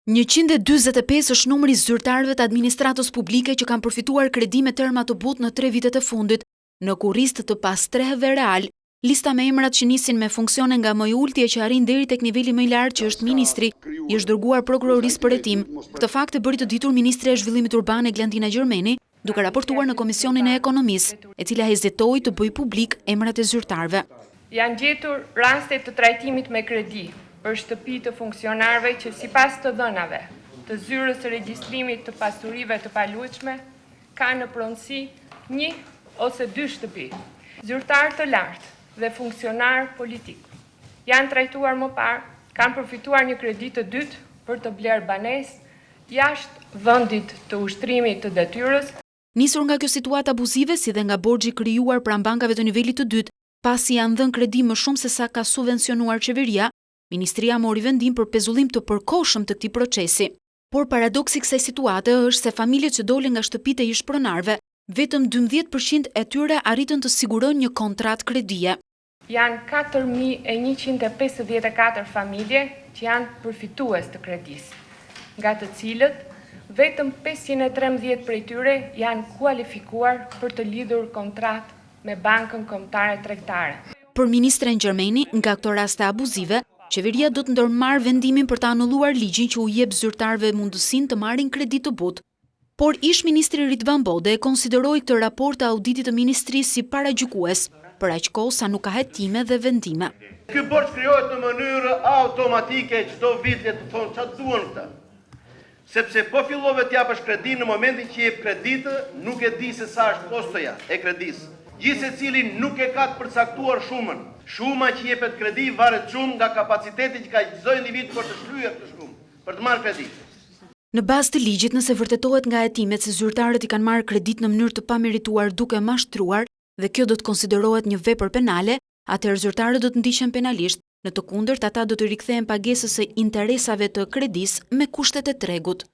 145 është numri i zyrtarëve të administratës publike që kanë përfituar kredi me terma të butë në 3 vitet e fundit, në kurrist të pas 3 herëve real. Lista me emrat që nisin me funksione nga më i ulti e që arrin deri tek niveli më i lartë që është ministri, i është dërguar prokurorisë për hetim. Këtë fakt e bëri të ditur ministre e zhvillimit urban Eglantina Gjermeni, duke raportuar në Komisionin e Ekonomisë, e cila hezitoi të bëjë publik emrat e zyrtarëve. Janë gjetur raste të trajtimit me kredi për shtëpi të funksionarëve që sipas të dhënave të zyrës së regjistrimit të pasurive të paluajtshme kanë në pronësi 1 ose 2 shtëpi. Zyrtar të lartë dhe funksionar politik janë trajtuar më parë, kanë përfituar një kredi të dytë për të blerë banesë jashtë vendit të ushtrimit të detyrës. Nisur nga kjo situatë abuzive, si dhe nga borxhi krijuar pranë bankave të nivelit të dytë, pasi janë dhënë kredi më shumë se sa ka subvencionuar qeveria, Ministria mori vendim për pezullim të përkohshëm të këtij procesi. Por paradoksi i kësaj situate është se familjet që dolën nga shtëpitë e ish-pronarëve, vetëm 12% e tyre arritën të sigurojnë një kontratë kredie. Janë 4154 familje që janë përfitues të kredisë, nga të cilët vetëm 513 prej tyre janë kualifikuar për të lidhur kontratë me Bankën Kombëtare Tregtare. Për ministren Gjermeni, nga këto raste abuzive, qeveria do të ndërmarrë vendimin për të anulluar ligjin që u jep zyrtarëve mundësinë të marrin kredi të butë. Por ish-ministri Ridvan Bode e konsideroi këtë raport të auditit të ministrisë si paragjykues, për aq kohë sa nuk ka hetime dhe vendime. Ky borxh krijohet në mënyrë automatike, çdo vit le të thonë çfarë duan këta. Sepse po fillove të japësh kredi në momentin që jep kreditë, nuk e di se sa është kostoja e kredisë. Gjithsecili nuk e ka të përcaktuar shumën. Shuma që jepet kredi varet shumë nga kapaciteti që ka çdo individ për të shlyer këtë shumë, për të marrë kredi. Në bazë të ligjit, nëse vërtetohet nga hetimet se zyrtarët i kanë marrë kredit në mënyrë të pamerituar duke mashtruar dhe kjo do të konsiderohet një vepër penale, atëherë zyrtarët do të ndiqen penalisht, në të kundërt ata do të rikthehen pagesës së interesave të kredisë me kushtet e tregut.